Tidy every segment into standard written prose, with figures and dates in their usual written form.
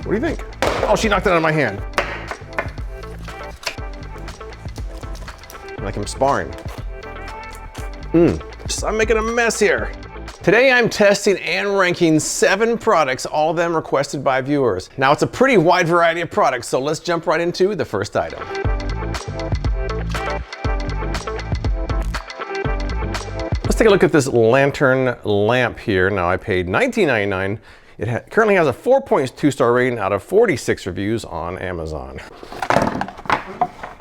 What do you think? Oh, she knocked it out of my hand. Like I'm sparring. I'm making a mess here. Today I'm testing and ranking 7 products, all of them requested by viewers. Now it's a pretty wide variety of products, so let's jump right into the first item. Let's take a look at this lantern lamp here. Now I paid $19.99. It currently has a 4.2 star rating out of 46 reviews on Amazon.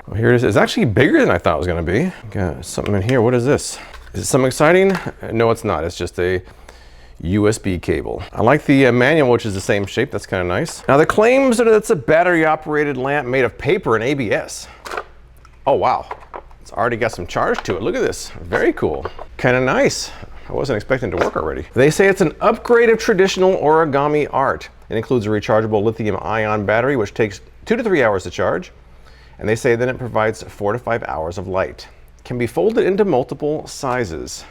Well, here it is. It's actually bigger than I thought it was going to be. Got something in here. What is this? Is it something exciting? No, it's not. It's just a USB cable. I like the manual, which is the same shape. That's kind of nice. Now the claims are that it's a battery operated lamp made of paper and ABS. Oh, wow. It's already got some charge to it. Look at this. Very cool. Kind of nice. I wasn't expecting it to work already. They say it's an upgrade of traditional origami art. It includes a rechargeable lithium ion battery, which takes 2 to 3 hours to charge. And they say then it provides 4 to 5 hours of light. Can be folded into multiple sizes.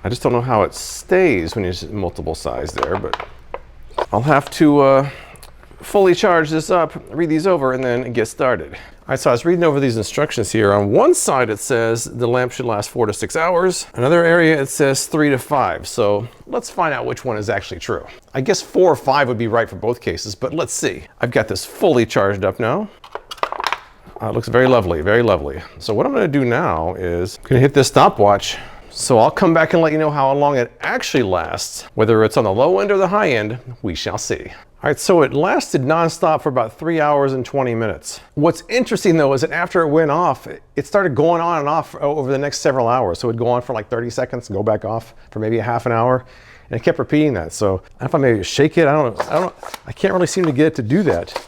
I just don't know how it stays when you're multiple size there, but I'll have to fully charge this up, read these over, and then get started. All right, so I was reading over these instructions here. On one side it says the lamp should last 4 to 6 hours. Another area it says 3 to 5. So let's find out which one is actually true. I guess 4 or 5 would be right for both cases, but let's see. I've got this fully charged up now. It looks very lovely, very lovely. So what I'm gonna do now is I'm gonna hit this stopwatch. So I'll come back and let you know how long it actually lasts. Whether it's on the low end or the high end, we shall see. All right, so it lasted nonstop for about 3 hours and 20 minutes. What's interesting though is that after it went off, it started going on and off over the next several hours. So it'd go on for like 30 seconds and go back off for maybe a half an hour. And it kept repeating that. So I don't know if I maybe shake it, I can't really seem to get it to do that.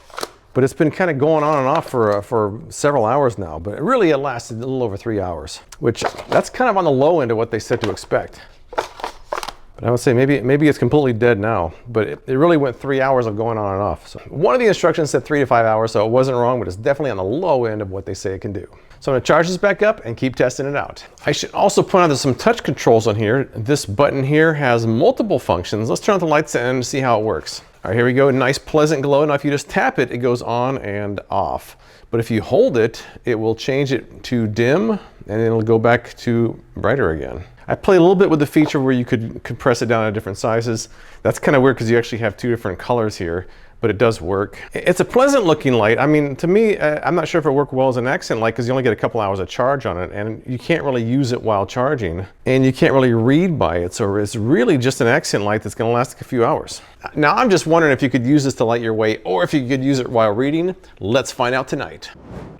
But it's been kind of going on and off for several hours now, but really it lasted a little over 3 hours, which that's kind of on the low end of what they said to expect. But I would say maybe it's completely dead now, but it really went 3 hours of going on and off. So one of the instructions said 3 to 5 hours, so it wasn't wrong, but it's definitely on the low end of what they say it can do. So I'm gonna charge this back up and keep testing it out. I should also point out there's some touch controls on here. This button here has multiple functions. Let's turn off the lights and see how it works. All right, here we go. Nice pleasant glow. Now if you just tap it, it goes on and off. But if you hold it, it will change it to dim and it'll go back to brighter again. I played a little bit with the feature where you could compress it down to different sizes. That's kind of weird because you actually have 2 different colors here, but it does work. It's a pleasant looking light. I mean, to me, I'm not sure if it worked well as an accent light because you only get a couple hours of charge on it and you can't really use it while charging and you can't really read by it. So it's really just an accent light that's gonna last a few hours. Now, I'm just wondering if you could use this to light your way or if you could use it while reading. Let's find out tonight.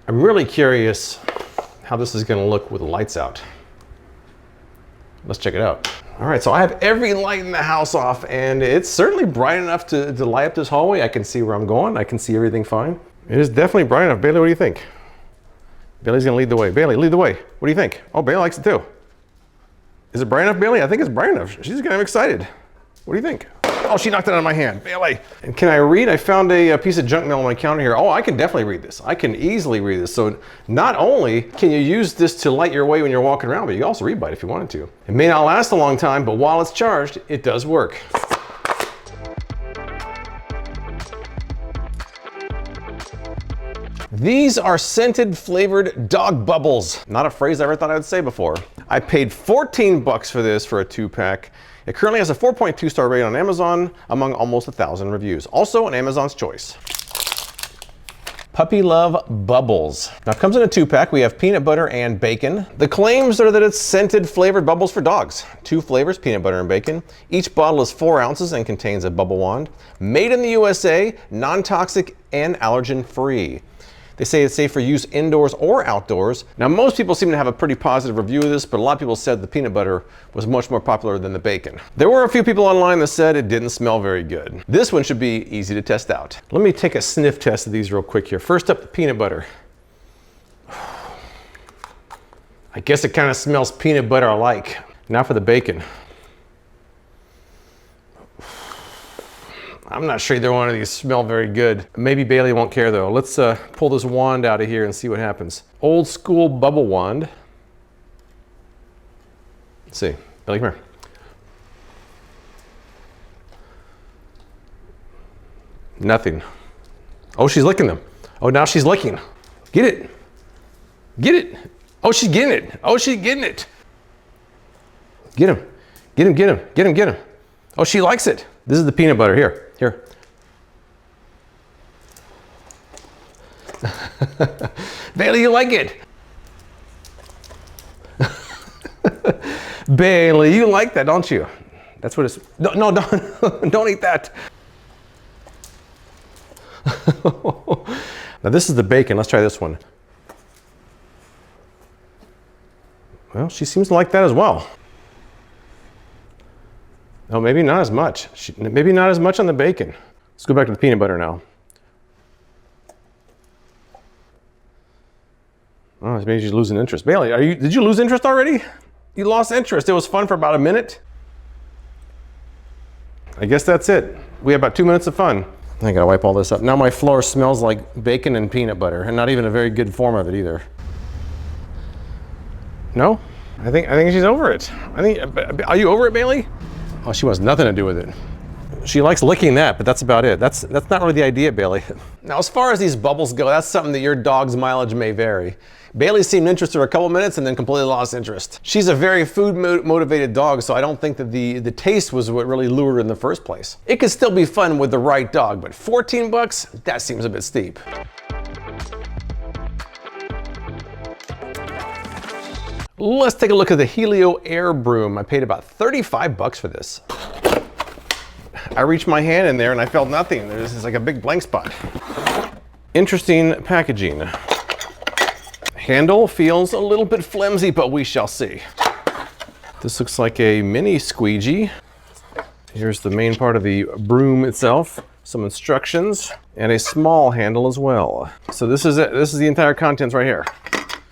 I'm really curious how this is gonna look with the lights out. Let's check it out. All right, so I have every light in the house off and it's certainly bright enough to light up this hallway. I can see where I'm going. I can see everything fine. It is definitely bright enough. Bailey, what do you think? Bailey's gonna lead the way. Bailey, lead the way. What do you think? Oh, Bailey likes it too. Is it bright enough, Bailey? I think it's bright enough. She's kind of excited. What do you think? Oh, she knocked it out of my hand. Bailey. And can I read? I found a piece of junk mail on my counter here. Oh, I can definitely read this. I can easily read this. So not only can you use this to light your way when you're walking around, but you can also read by it if you wanted to. It may not last a long time, but while it's charged, it does work. These are scented flavored dog bubbles. Not a phrase I ever thought I would say before. I paid 14 bucks for this for a 2-pack. It currently has a 4.2 star rating on Amazon among almost 1,000 reviews. Also an Amazon's choice. Puppy Love Bubbles. Now it comes in a 2-pack. We have peanut butter and bacon. The claims are that it's scented flavored bubbles for dogs. 2 flavors, peanut butter and bacon. Each bottle is 4 ounces and contains a bubble wand. Made in the USA, non-toxic and allergen free. They say it's safe for use indoors or outdoors. Now, most people seem to have a pretty positive review of this, but a lot of people said the peanut butter was much more popular than the bacon. There were a few people online that said it didn't smell very good. This one should be easy to test out. Let me take a sniff test of these real quick here. First up, the peanut butter. I guess it kind of smells peanut butter-like. Now for the bacon. I'm not sure either one of these smell very good. Maybe Bailey won't care though. Let's pull this wand out of here and see what happens. Old school bubble wand. Let's see. Bailey, come here. Nothing. Oh, she's licking them. Oh, now she's licking. Get it. Get it. Oh, she's getting it. Oh, she's getting it. Get him. Get him, get him, get him, get him. Oh, she likes it. This is the peanut butter. Here, here. Bailey, you like it. Bailey, you like that, don't you? That's what it's, no, no, don't, don't eat that. Now this is the bacon. Let's try this one. Well, she seems to like that as well. Oh, maybe not as much. Maybe not as much on the bacon. Let's go back to the peanut butter now. Oh, maybe she's losing interest. Bailey, did you lose interest already? You lost interest. It was fun for about a minute. I guess that's it. We have about 2 minutes of fun. I gotta wipe all this up. Now my floor smells like bacon and peanut butter, and not even a very good form of it either. No? I think she's over it. Are you over it, Bailey? Oh, she wants nothing to do with it. She likes licking that, but that's about it. That's not really the idea, Bailey. Now, as far as these bubbles go, that's something that your dog's mileage may vary. Bailey seemed interested for a couple minutes and then completely lost interest. She's a very food motivated dog, so I don't think that the taste was what really lured her in the first place. It could still be fun with the right dog, but 14 bucks, that seems a bit steep. Let's take a look at the Helio AirBroom. I paid about 35 bucks for this. I reached my hand in there and I felt nothing. There's just like a big blank spot. Interesting packaging. Handle feels a little bit flimsy, but we shall see. This looks like a mini squeegee. Here's the main part of the broom itself, some instructions, and a small handle as well. So this is it. This is the entire contents right here.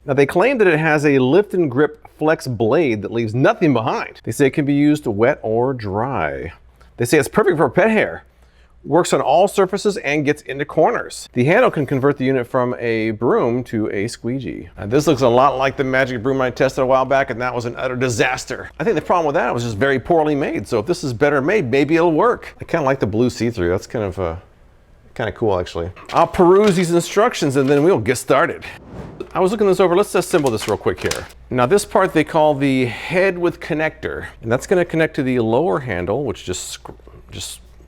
Now they claim that it has a lift and grip flex blade that leaves nothing behind. They say it can be used wet or dry. They say it's perfect for pet hair. Works on all surfaces and gets into corners. The handle can convert the unit from a broom to a squeegee. Now, this looks a lot like the magic broom I tested a while back, and that was an utter disaster. I think the problem with that was just very poorly made. So if this is better made, maybe it'll work. I kind of like the blue see-through. That's kind of cool, actually. I'll peruse these instructions and then we'll get started. I was looking this over. Let's assemble this real quick here. Now this part they call the head with connector, and that's going to connect to the lower handle, which just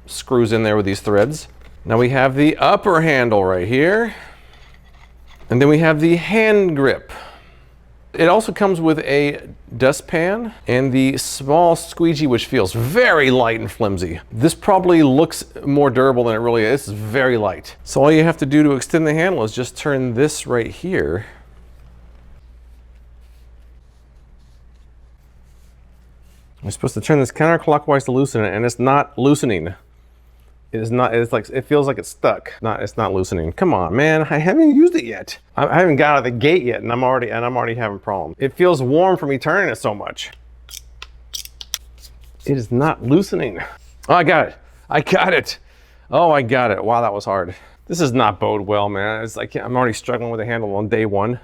screws in there with these threads. Now we have the upper handle right here, and then we have the hand grip. It also comes with a dustpan and the small squeegee, which feels very light and flimsy. This probably looks more durable than it really is. It's very light. So all you have to do to extend the handle is just turn this right here. You're supposed to turn this counterclockwise to loosen it, and it's not loosening. It is not. It's like it feels like it's stuck. It's not loosening. Come on, man! I haven't used it yet. I haven't got out of the gate yet, and I'm already having problems. It feels warm from me turning it so much. It is not loosening. Oh, I got it. I got it. Oh, I got it. Wow, that was hard. This does not bode well, man. It's like I'm already struggling with the handle on day one.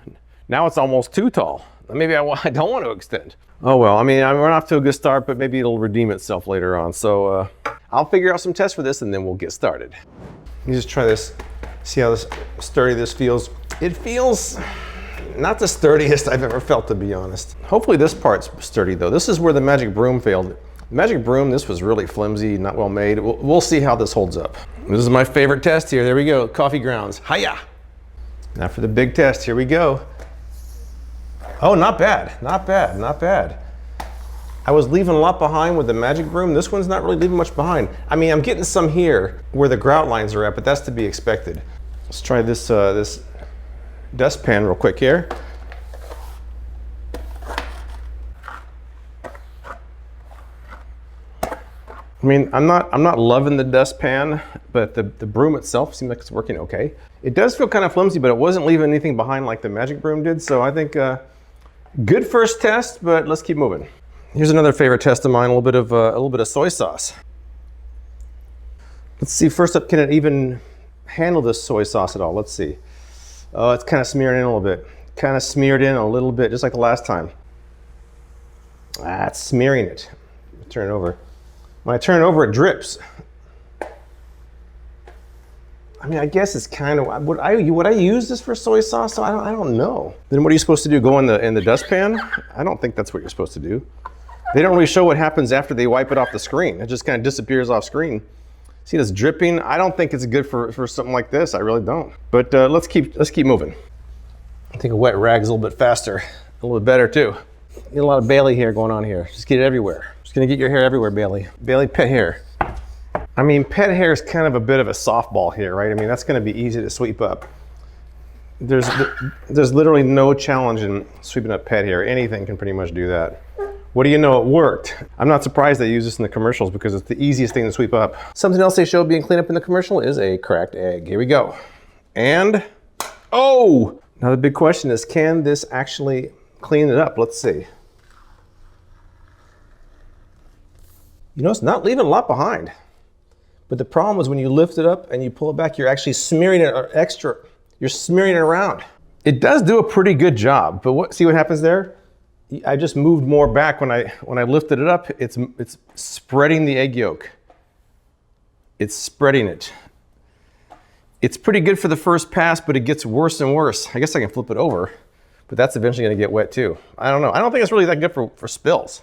Now it's almost too tall. Maybe I don't want to extend. Oh well, I mean, we're off to a good start, but maybe it'll redeem itself later on. So I'll figure out some tests for this and then we'll get started. Let me just try this, see how sturdy this feels. It feels not the sturdiest I've ever felt, to be honest. Hopefully this part's sturdy though. This is where the magic broom failed. The magic broom, this was really flimsy, not well made. We'll see how this holds up. This is my favorite test here. There we go, coffee grounds. Hiya! Now for the big test, here we go. Oh, not bad, not bad, not bad. I was leaving a lot behind with the magic broom. This one's not really leaving much behind. I mean, I'm getting some here where the grout lines are at, but that's to be expected. Let's try this this dustpan real quick here. I mean, I'm not loving the dustpan, but the broom itself seems like it's working okay. It does feel kind of flimsy, but it wasn't leaving anything behind like the magic broom did. So I think good first test, but let's keep moving. Here's another favorite test of mine, a little bit of soy sauce. Let's see, first up, can it even handle this soy sauce at all? Let's see. Oh, it's kind of smeared in a little bit. Kind of smeared in a little bit, just like the last time. It's smearing it. Turn it over. When I turn it over, it drips. I mean, I guess it's kind of, would I use this for soy sauce? I don't know. Then what are you supposed to do? Go in the dustpan? I don't think that's what you're supposed to do. They don't really show what happens after they wipe it off the screen. It just kind of disappears off screen. See this dripping? I don't think it's good for something like this. I really don't. But let's keep moving. I think a wet rag is a little bit faster, a little bit better too. Get a lot of Bailey hair going on here. Just get it everywhere. Just gonna get your hair everywhere, Bailey. Bailey pet hair. I mean, pet hair is kind of a bit of a softball here, right? I mean, that's gonna be easy to sweep up. There's literally no challenge in sweeping up pet hair. Anything can pretty much do that. What do you know, it worked. I'm not surprised they use this in the commercials because it's the easiest thing to sweep up. Something else they show being cleaned up in the commercial is a cracked egg. Here we go. And, oh! Now the big question is, can this actually clean it up? Let's see. You know, it's not leaving a lot behind. But the problem is when you lift it up and you pull it back, you're actually smearing it extra. You're smearing it around. It does do a pretty good job, but see what happens there? I just moved more back when I lifted it up. It's spreading the egg yolk. It's spreading it. It's pretty good for the first pass, but it gets worse and worse. I guess I can flip it over, but that's eventually gonna get wet too. I don't know. I don't think it's really that good for spills.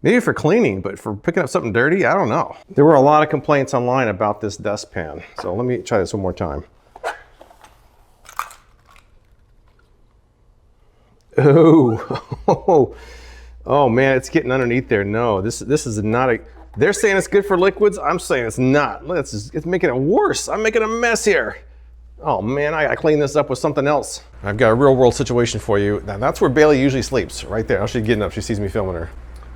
Maybe for cleaning, but for picking up something dirty, I don't know. There were a lot of complaints online about this dustpan. So let me try this one more time. Oh, oh man, it's getting underneath there. No, this is not a, they're saying it's good for liquids. I'm saying it's not. It's making it worse. I'm making a mess here. Oh man, I clean this up with something else. I've got a real world situation for you. Now that's where Bailey usually sleeps, right there. She's getting up, she sees me filming her.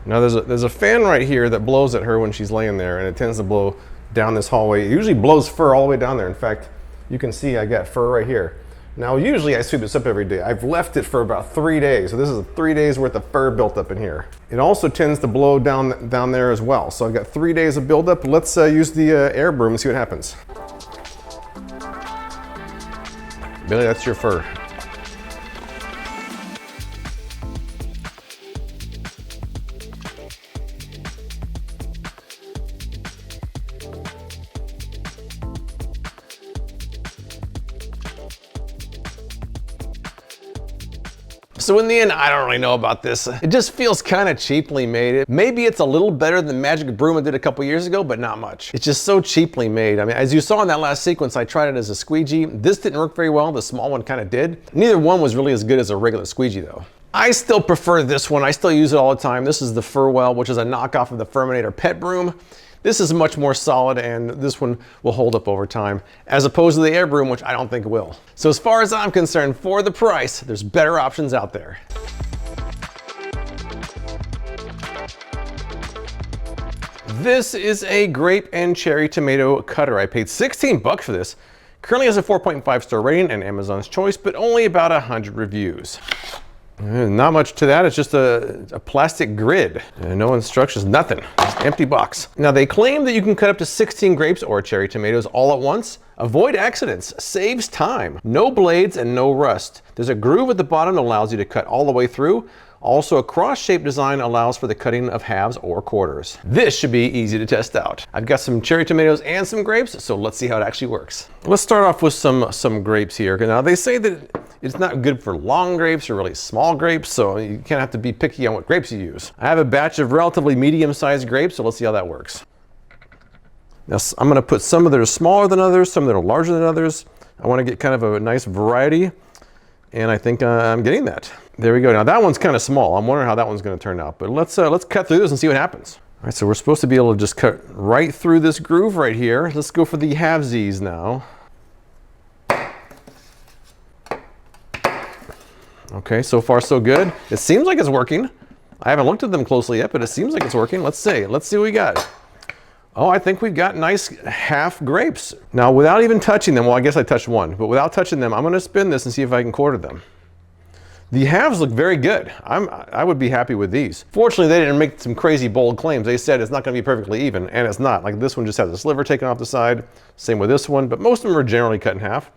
Now there's a fan right here that blows at her when she's laying there, and it tends to blow down this hallway. It usually blows fur all the way down there. In fact, you can see I got fur right here. Now, usually I sweep this up every day. I've left it for about 3 days. So this is 3 days worth of fur built up in here. It also tends to blow down there as well. So I've got 3 days of buildup. Let's use the air broom and see what happens. Billy, that's your fur. So in the end, I don't really know about this. It just feels kind of cheaply made. Maybe it's a little better than the magic broom I did a couple years ago, but not much. It's just so cheaply made. I mean, as you saw in that last sequence, I tried it as a squeegee. This didn't work very well. The small one kind of did. Neither one was really as good as a regular squeegee though. I still prefer this one. I still use it all the time. This is the Furwell, which is a knockoff of the Furminator pet broom. This is much more solid, and this one will hold up over time, as opposed to the air broom, which I don't think will. So as far as I'm concerned, for the price, there's better options out there. This is a grape and cherry tomato cutter. I paid 16 bucks for this. Currently has a 4.5 star rating and Amazon's choice, but only about 100 reviews. Not much to that, it's just a plastic grid. No instructions, nothing, just empty box. Now they claim that you can cut up to 16 grapes or cherry tomatoes all at once. Avoid accidents, saves time. No blades and no rust. There's a groove at the bottom that allows you to cut all the way through. Also, a cross-shaped design allows for the cutting of halves or quarters. This should be easy to test out. I've got some cherry tomatoes and some grapes, so let's see how it actually works. Let's start off with some grapes here. Now they say that it's not good for long grapes or really small grapes, so you kind of have to be picky on what grapes you use. I have a batch of relatively medium-sized grapes, so let's see how that works. Now I'm gonna put some that are smaller than others, some that are larger than others. I wanna get kind of a nice variety, and I think I'm getting that. There we go. Now that one's kind of small. I'm wondering how that one's going to turn out, but let's cut through this and see what happens. All right, so we're supposed to be able to just cut right through this groove right here. Let's go for the halvesies now. Okay, so far so good. It seems like it's working. I haven't looked at them closely yet, but it seems like it's working. Let's see what we got. Oh, I think we've got nice half grapes. Now without even touching them, well, I guess I touched one, but without touching them, I'm going to spin this and see if I can quarter them. The halves look very good. I would be happy with these. Fortunately, they didn't make some crazy bold claims. They said it's not going to be perfectly even, and it's not. Like this one just has a sliver taken off the side. Same with this one, but most of them are generally cut in half.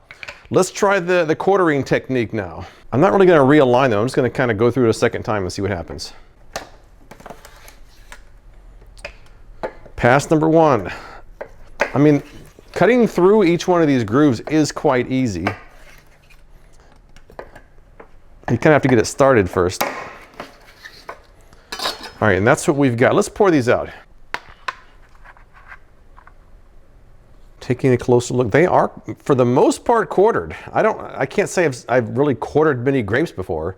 Let's try the quartering technique now. I'm not really going to realign them. I'm just going to kind of go through it a second time and see what happens. Pass number one. I mean, Cutting through each one of these grooves is quite easy. You kind of have to get it started first. All right, and that's what we've got. Let's pour these out. Taking a closer look, they are, for the most part, quartered. I can't say I've really quartered many grapes before,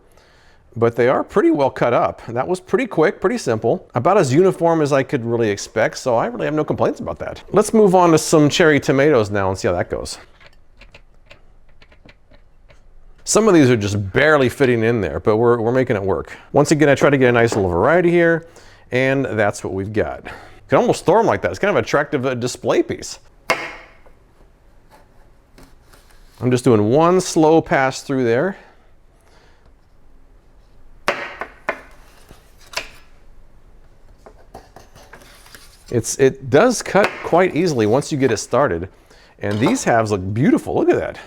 but they are pretty well cut up. That was pretty quick, pretty simple. About as uniform as I could really expect, so I really have no complaints about that. Let's move on to some cherry tomatoes now and see how that goes. Some of these are just barely fitting in there, but we're making it work. Once again, I try to get a nice little variety here, and that's what we've got. You can almost store them like that. It's kind of an attractive display piece. I'm just doing one slow pass through there. It does cut quite easily once you get it started. And these halves look beautiful. Look at that.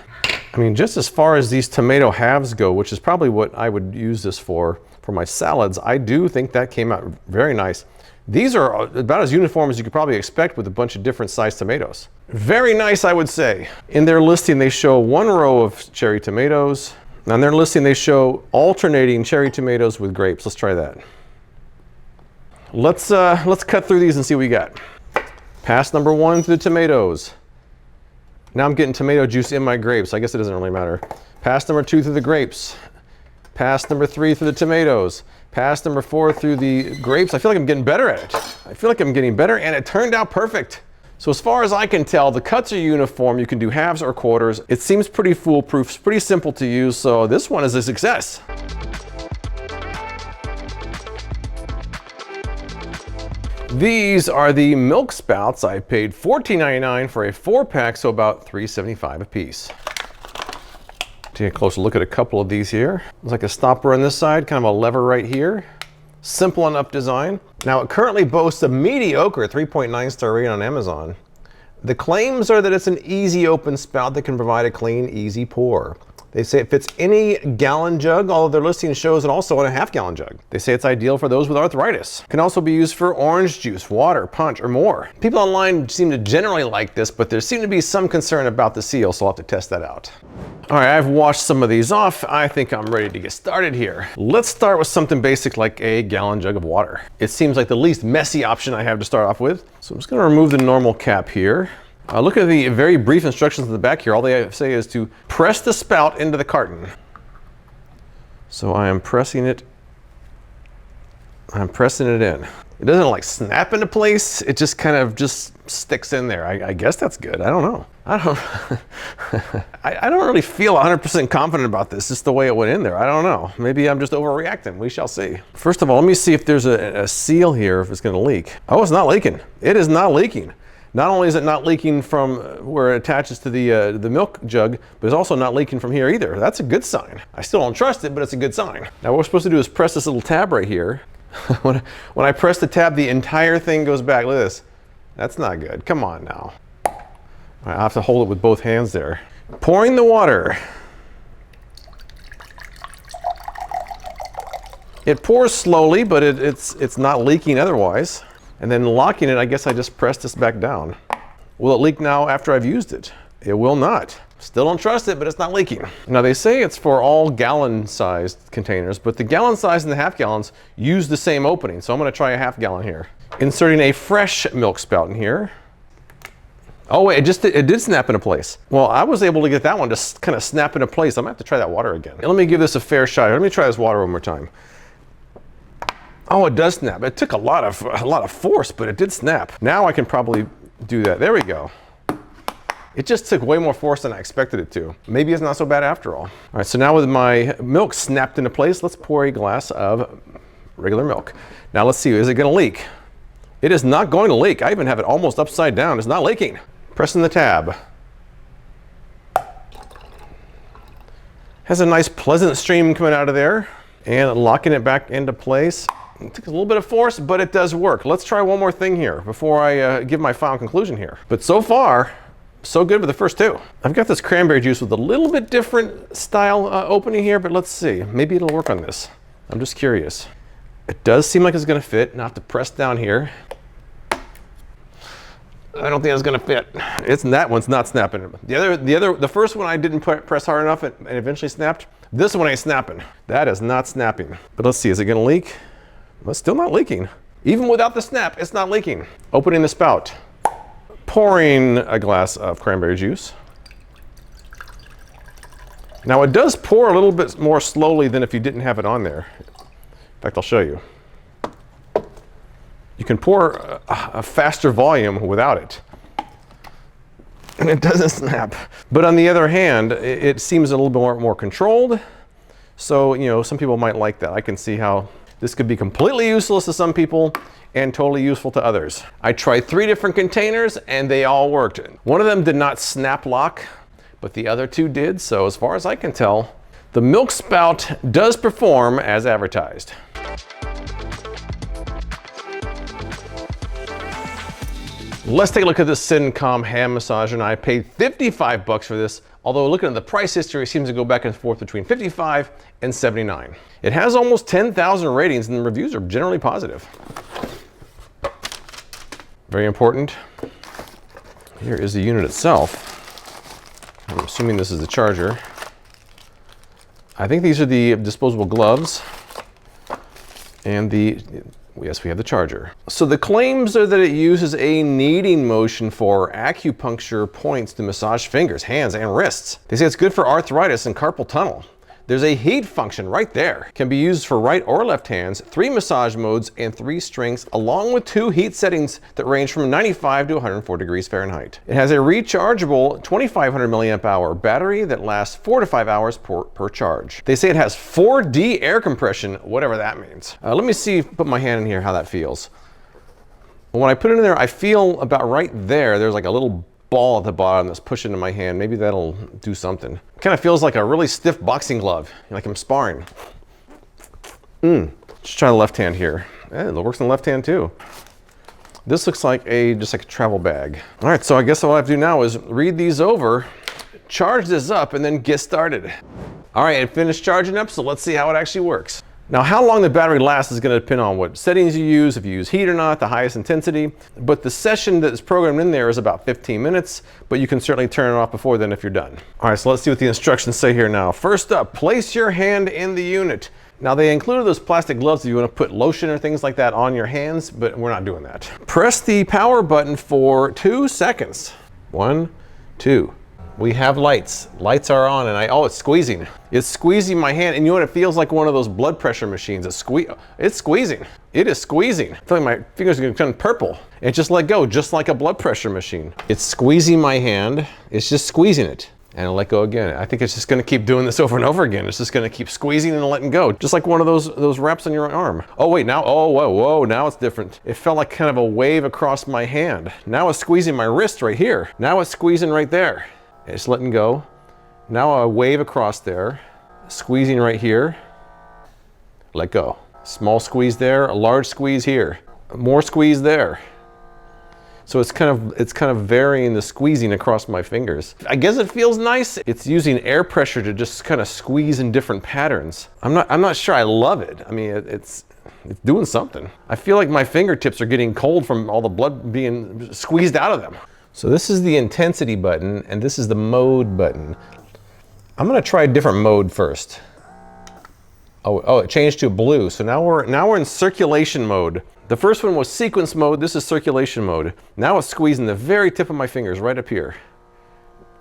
I mean, just as far as these tomato halves go, which is probably what I would use this for my salads, I do think that came out very nice. These are about as uniform as you could probably expect with a bunch of different sized tomatoes. Very nice, I would say. In their listing, they show one row of cherry tomatoes. Now in their listing, they show alternating cherry tomatoes with grapes. Let's try that. Let's cut through these and see what we got. Pass number 1 through the tomatoes. Now I'm getting tomato juice in my grapes. I guess it doesn't really matter. Pass number 2 through the grapes. Pass number 3 through the tomatoes. Pass number 4 through the grapes. I feel like I'm getting better at it. I feel like I'm getting better, and it turned out perfect. So as far as I can tell, the cuts are uniform. You can do halves or quarters. It seems pretty foolproof. It's pretty simple to use, so this one is a success. These are the milk spouts. I paid $14.99 for a 4-pack, so about $3.75 a piece. Take a closer look at a couple of these here. There's like a stopper on this side, kind of a lever right here. Simple enough design. Now it currently boasts a mediocre 3.9 star rating on Amazon. The claims are that it's an easy open spout that can provide a clean, easy pour. They say it fits any gallon jug, although their listing shows it also in a half-gallon jug. They say it's ideal for those with arthritis. It can also be used for orange juice, water, punch, or more. People online seem to generally like this, but there seems to be some concern about the seal, so I'll have to test that out. All right, I've washed some of these off. I think I'm ready to get started here. Let's start with something basic like a gallon jug of water. It seems like the least messy option I have to start off with. So I'm just gonna remove the normal cap here. Look at the very brief instructions in the back here. All they say is to press the spout into the carton. So I am pressing it. I'm pressing it in. It doesn't like snap into place. It just kind of just sticks in there. I guess that's good. I don't know. I don't really feel 100% confident about this, just the way it went in there. I don't know. Maybe I'm just overreacting. We shall see. First of all, let me see if there's a seal here, if it's going to leak. Oh, it's not leaking. It is not leaking. Not only is it not leaking from where it attaches to the milk jug, but it's also not leaking from here either. That's a good sign. I still don't trust it, but it's a good sign. Now what we're supposed to do is press this little tab right here. When I press the tab, the entire thing goes back. Look at this. That's not good. Come on now. I have to hold it with both hands there. Pouring the water. It pours slowly, but it's not leaking otherwise. And then locking it, I guess I just press this back down. Will it leak now after I've used it? It will not. Still don't trust it, but it's not leaking. Now they say it's for all gallon-sized containers, but the gallon size and the half gallons use the same opening. So I'm gonna try a half gallon here. Inserting a fresh milk spout in here. Oh wait, it did snap into place. Well, I was able to get that one to kind of snap into place. I'm gonna have to try that water again. Let me give this a fair shot. Let me try this water one more time. Oh, it does snap. It took a lot of force, but it did snap. Now I can probably do that. There we go. It just took way more force than I expected it to. Maybe it's not so bad after all. All right, so now with my milk snapped into place, let's pour a glass of regular milk. Now let's see, is it gonna leak? It is not going to leak. I even have it almost upside down. It's not leaking. Pressing the tab. Has a nice pleasant stream coming out of there. And locking it back into place. It took a little bit of force, but it does work. Let's try one more thing here before I give my final conclusion here. But so far, so good with the first two. I've got this cranberry juice with a little bit different style opening here, but let's see. Maybe it'll work on this. I'm just curious. It does seem like it's gonna fit. Now I have to press down here. I don't think it's gonna fit. That one's not snapping. The first one I didn't press hard enough and eventually snapped. This one ain't snapping. That is not snapping. But let's see, is it gonna leak? Well, it's still not leaking. Even without the snap, it's not leaking. Opening the spout. Pouring a glass of cranberry juice. Now it does pour a little bit more slowly than if you didn't have it on there. In fact, I'll show you. You can pour a faster volume without it, and it doesn't snap. But on the other hand, it seems a little bit more controlled. So, you know, some people might like that. I can see how this could be completely useless to some people and totally useful to others. I tried 3 different containers and they all worked. One of them did not snap lock, but the other 2 did. So as far as I can tell, the milk spout does perform as advertised. Let's take a look at this Syncom hand massager. And I paid 55 bucks for this, although looking at the price history, it seems to go back and forth between 55 and 79. It has almost 10,000 ratings and the reviews are generally positive. Very important. Here is the unit itself. I'm assuming this is the charger. I think these are the disposable gloves and yes, we have the charger. So the claims are that it uses a kneading motion for acupuncture points to massage fingers, hands, and wrists. They say it's good for arthritis and carpal tunnel. There's a heat function right there. Can be used for right or left hands, 3 massage modes, and 3 strengths, along with 2 heat settings that range from 95 to 104 degrees Fahrenheit. It has a rechargeable 2500 milliamp hour battery that lasts 4 to 5 hours per charge. They say it has 4D air compression, whatever that means. Let me see, put my hand in here, how that feels. When I put it in there, I feel about right there, there's like a little ball at the bottom that's pushing into my hand. Maybe that'll do something. Kind of feels like a really stiff boxing glove, like I'm sparring. Let's try the left hand here. Yeah, it works in the left hand too. This looks like just like a travel bag. All right, so I guess all I have to do now is read these over, charge this up, and then get started. All right, it finished charging up, so let's see how it actually works. Now, how long the battery lasts is going to depend on what settings you use, if you use heat or not, the highest intensity. But the session that is programmed in there is about 15 minutes, but you can certainly turn it off before then if you're done. All right, so let's see what the instructions say here now. First up, place your hand in the unit. Now, they included those plastic gloves if you want to put lotion or things like that on your hands, but we're not doing that. Press the power button for 2 seconds. 1, 2. We have lights. Lights are on, and it's squeezing. It's squeezing my hand, and you know what? It feels like one of those blood pressure machines. It's squeezing. It is squeezing. I feel like my fingers are gonna turn purple. It just let go, just like a blood pressure machine. It's squeezing my hand. It's just squeezing it, and it'll let go again. I think it's just gonna keep doing this over and over again. It's just gonna keep squeezing and letting go, just like one of those wraps on your arm. Oh wait, now, oh whoa, now it's different. It felt like kind of a wave across my hand. Now it's squeezing my wrist right here. Now it's squeezing right there. It's letting go. Now a wave across there, squeezing right here, let go. Small squeeze there, a large squeeze here, more squeeze there. So it's kind of varying the squeezing across my fingers. I guess it feels nice. It's using air pressure to just kind of squeeze in different patterns. I'm not sure I love it. I mean, it's doing something. I feel like my fingertips are getting cold from all the blood being squeezed out of them. So this is the intensity button, and this is the mode button. I'm gonna try a different mode first. Oh, it changed to blue. So now we're in circulation mode. The first one was sequence mode. This is circulation mode. Now it's squeezing the very tip of my fingers right up here.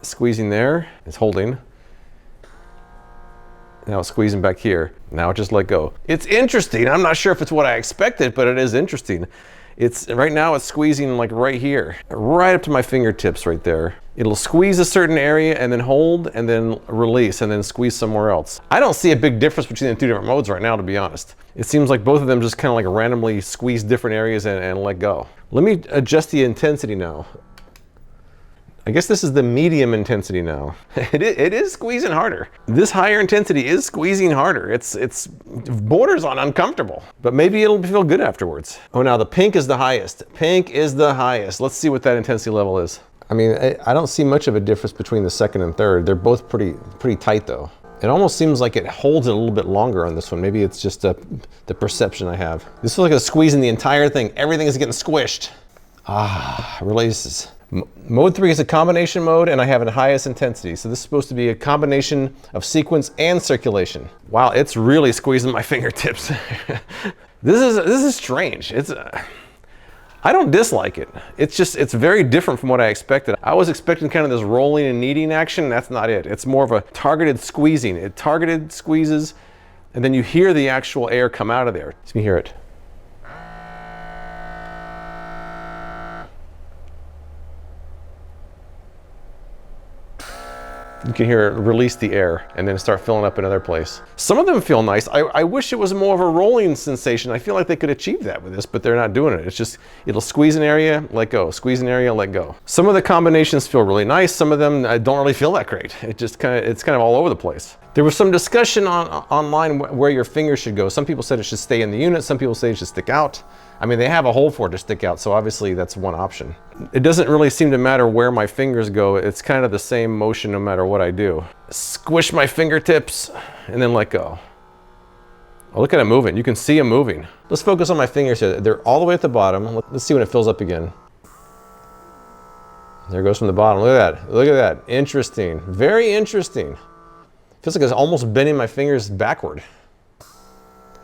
Squeezing there, it's holding. Now it's squeezing back here. Now it just let go. It's interesting. I'm not sure if it's what I expected, but it is interesting. Right now it's squeezing like right here, right up to my fingertips right there. It'll squeeze a certain area and then hold and then release and then squeeze somewhere else. I don't see a big difference between the 2 different modes right now, to be honest. It seems like both of them just kind of like randomly squeeze different areas and let go. Let me adjust the intensity now. I guess this is the medium intensity now. It is squeezing harder. This higher intensity is squeezing harder. It's borders on uncomfortable, but maybe it'll feel good afterwards. Oh, now the pink is the highest. Pink is the highest. Let's see what that intensity level is. I mean, I don't see much of a difference between the second and third. They're both pretty tight though. It almost seems like it holds it a little bit longer on this one. Maybe it's just the perception I have. This feels like it's squeezing the entire thing. Everything is getting squished. Releases. Mode 3 is a combination mode, and I have it at highest intensity. So this is supposed to be a combination of sequence and circulation. Wow, it's really squeezing my fingertips. This is strange. I don't dislike it. It's very different from what I expected. I was expecting kind of this rolling and kneading action. That's not it. It's more of a targeted squeezing. It targeted squeezes, and then you hear the actual air come out of there. You can hear it. You can hear it release the air and then start filling up another place. Some of them feel nice. I wish it was more of a rolling sensation. I feel like they could achieve that with this, but they're not doing it. It's just, it'll squeeze an area, let go, squeeze an area, let go. Some of the combinations feel really nice. Some of them don't really feel that great. It's kind of all over the place. There was some discussion online where your fingers should go. Some people said it should stay in the unit. Some people say it should stick out. I mean, they have a hole for it to stick out, so obviously that's one option. It doesn't really seem to matter where my fingers go. It's kind of the same motion no matter what I do. Squish my fingertips and then let go. Oh, look at it moving. You can see them moving. Let's focus on my fingers here. They're all the way at the bottom. Let's see when it fills up again. There it goes from the bottom. Look at that. Look at that. Interesting. Very interesting. Feels like it's almost bending my fingers backward.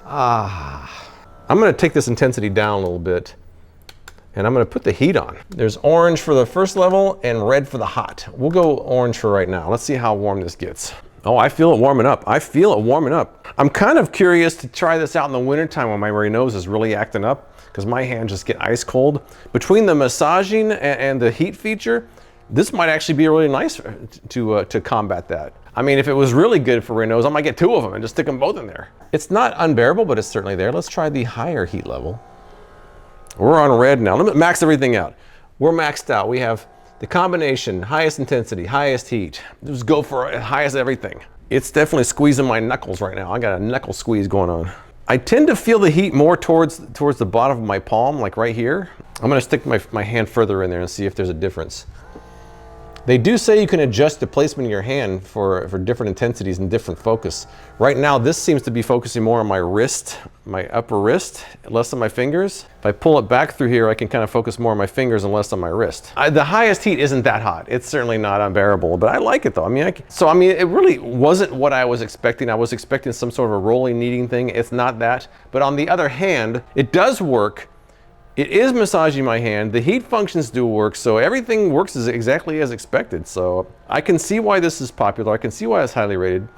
I'm gonna take this intensity down a little bit, and I'm gonna put the heat on. There's orange for the first level and red for the hot. We'll go orange for right now. Let's see how warm this gets. Oh, I feel it warming up. I feel it warming up. I'm kind of curious to try this out in the wintertime when my nose is really acting up, because my hands just get ice cold. Between the massaging and the heat feature, this might actually be really nice to combat that. I mean, if it was really good for Renaults, I might get 2 of them and just stick them both in there. It's not unbearable, but it's certainly there. Let's try the higher heat level. We're on red now. Let me max everything out. We're maxed out. We have the combination, highest intensity, highest heat. Just go for highest everything. It's definitely squeezing my knuckles right now. I got a knuckle squeeze going on. I tend to feel the heat more towards the bottom of my palm, like right here. I'm gonna stick my hand further in there and see if there's a difference. They do say you can adjust the placement of your hand for different intensities and different focus. Right now, this seems to be focusing more on my wrist, my upper wrist, less on my fingers. If I pull it back through here, I can kind of focus more on my fingers and less on my wrist. The highest heat isn't that hot. It's certainly not unbearable, but I like it though. I mean, it really wasn't what I was expecting. I was expecting some sort of a rolling, kneading thing. It's not that. But on the other hand, it does work. It is massaging my hand. The heat functions do work, so everything works exactly as expected. So I can see why this is popular. I can see why it's highly rated.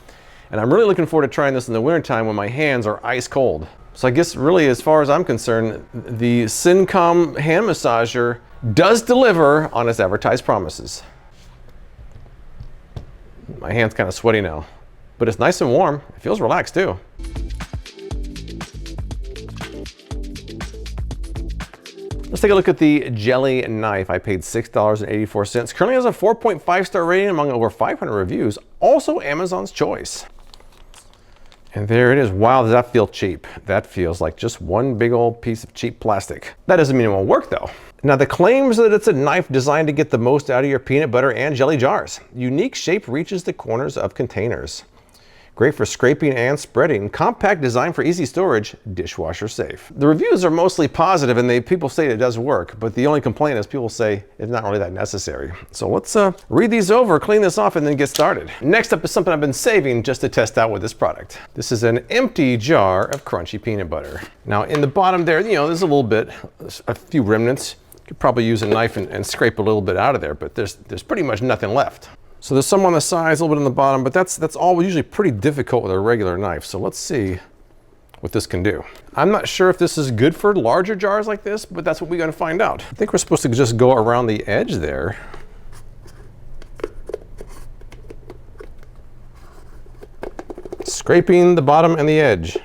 And I'm really looking forward to trying this in the wintertime when my hands are ice cold. So I guess really, as far as I'm concerned, the Syncom hand massager does deliver on its advertised promises. My hand's kind of sweaty now, but it's nice and warm. It feels relaxed too. Let's take a look at the Jelly knife. I paid $6.84. Currently has a 4.5 star rating among over 500 reviews. Also Amazon's choice. And there it is. Wow, does that feel cheap? That feels like just one big old piece of cheap plastic. That doesn't mean it won't work though. Now the claims that it's a knife designed to get the most out of your peanut butter and jelly jars. Unique shape reaches the corners of containers. Great for scraping and spreading. Compact design for easy storage. Dishwasher safe. The reviews are mostly positive and people say it does work, but the only complaint is people say it's not really that necessary. So let's read these over, clean this off, and then get started. Next up is something I've been saving just to test out with this product. This is an empty jar of crunchy peanut butter. Now in the bottom there, there's a little bit, a few remnants. You could probably use a knife and scrape a little bit out of there, but there's pretty much nothing left. So there's some on the sides, a little bit on the bottom, but that's all usually pretty difficult with a regular knife. So let's see what this can do. I'm not sure if this is good for larger jars like this, but that's what we're gonna find out. I think we're supposed to just go around the edge there. Scraping the bottom and the edge.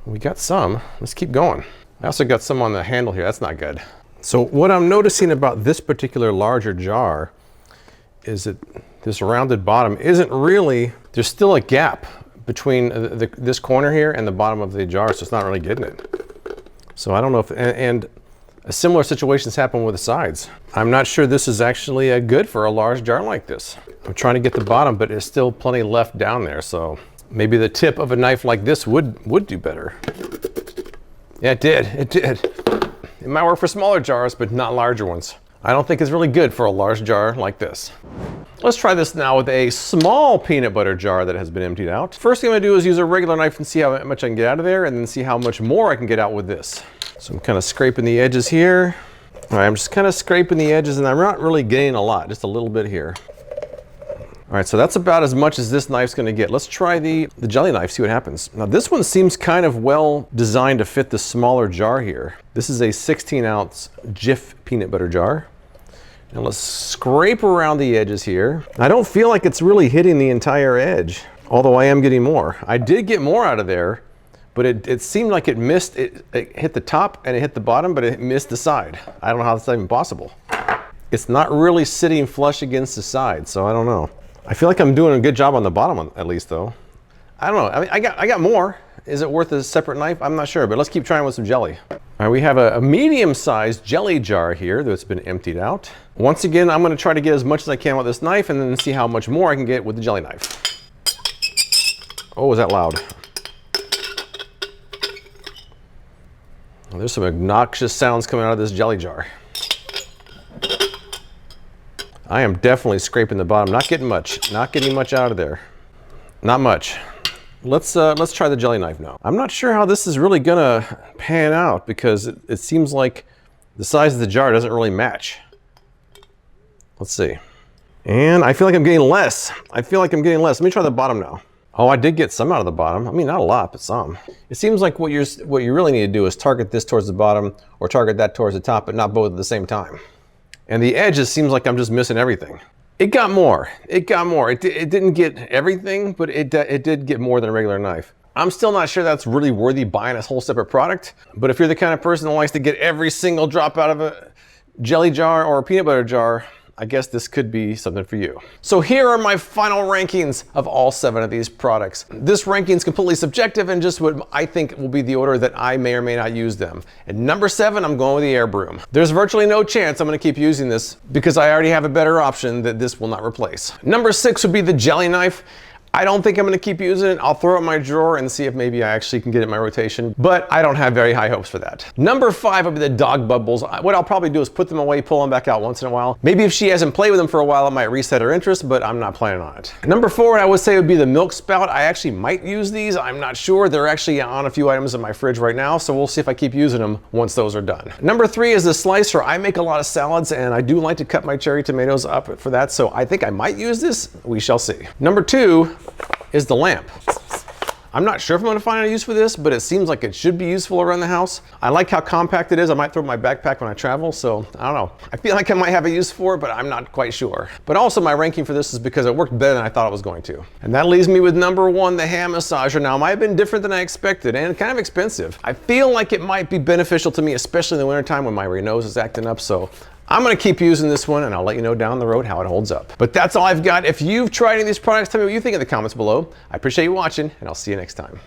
We got some, let's keep going. I also got some on the handle here, that's not good. So what I'm noticing about this particular larger jar is that this rounded bottom isn't really, there's still a gap between this corner here and the bottom of the jar, so it's not really getting it. So I don't know if, and a similar situation's happened with the sides. I'm not sure this is actually good for a large jar like this. I'm trying to get the bottom, but there's still plenty left down there, so maybe the tip of a knife like this would do better. Yeah, it did. It might work for smaller jars, but not larger ones. I don't think it's really good for a large jar like this. Let's try this now with a small peanut butter jar that has been emptied out. First thing I'm gonna do is use a regular knife and see how much I can get out of there, and then see how much more I can get out with this. So I'm kind of scraping the edges here. All right, I'm just kind of scraping the edges, and I'm not really getting a lot, just a little bit here. All right, so that's about as much as this knife's gonna get. Let's try the jelly knife, see what happens. Now this one seems kind of well designed to fit the smaller jar here. This is a 16-ounce Jif peanut butter jar. Now let's scrape around the edges here. I don't feel like it's really hitting the entire edge, although I am getting more. I did get more out of there, but it seemed like it missed, it hit the top and it hit the bottom, but it missed the side. I don't know how that's even possible. It's not really sitting flush against the side, so I don't know. I feel like I'm doing a good job on the bottom at least though. I don't know, I mean, I got more. Is it worth a separate knife? I'm not sure, but let's keep trying with some jelly. All right, we have a medium-sized jelly jar here that's been emptied out. Once again, I'm gonna try to get as much as I can with this knife and then see how much more I can get with the jelly knife. Oh, was that loud? Well, there's some obnoxious sounds coming out of this jelly jar. I am definitely scraping the bottom, not getting much out of there. Not much. Let's try the jelly knife now. I'm not sure how this is really gonna pan out because it seems like the size of the jar doesn't really match. Let's see. And I feel like I'm getting less. Let me try the bottom now. Oh, I did get some out of the bottom. I mean, not a lot, but some. It seems like what you really need to do is target this towards the bottom or target that towards the top, but not both at the same time. And the edges seems like I'm just missing everything. It got more. It didn't get everything, but it did get more than a regular knife. I'm still not sure that's really worthy buying a whole separate product, but if you're the kind of person that likes to get every single drop out of a jelly jar or a peanut butter jar, I guess this could be something for you. So here are my final rankings of all 7 of these products. This ranking is completely subjective and just what I think will be the order that I may or may not use them. At number 7, I'm going with the AirBroom. There's virtually no chance I'm gonna keep using this because I already have a better option that this will not replace. Number 6 would be the jelly knife. I don't think I'm gonna keep using it. I'll throw it in my drawer and see if maybe I actually can get it in my rotation, but I don't have very high hopes for that. Number 5 would be the dog bubbles. What I'll probably do is put them away, pull them back out once in a while. Maybe if she hasn't played with them for a while, it might reset her interest, but I'm not planning on it. Number 4, I would say would be the milk spout. I actually might use these. I'm not sure. They're actually on a few items in my fridge right now, so we'll see if I keep using them once those are done. Number 3 is the slicer. I make a lot of salads and I do like to cut my cherry tomatoes up for that, so I think I might use this. We shall see. Number 2 is the lamp. I'm not sure if I'm gonna find a use for this, but it seems like it should be useful around the house. I like how compact it is. I might throw it in my backpack when I travel, so I don't know. I feel like I might have a use for it, but I'm not quite sure. But also my ranking for this is because it worked better than I thought it was going to. And that leaves me with number 1, the hand massager. Now, it might have been different than I expected and kind of expensive. I feel like it might be beneficial to me, especially in the wintertime when my nose is acting up, so I'm gonna keep using this one and I'll let you know down the road how it holds up. But that's all I've got. If you've tried any of these products, tell me what you think in the comments below. I appreciate you watching and I'll see you next time.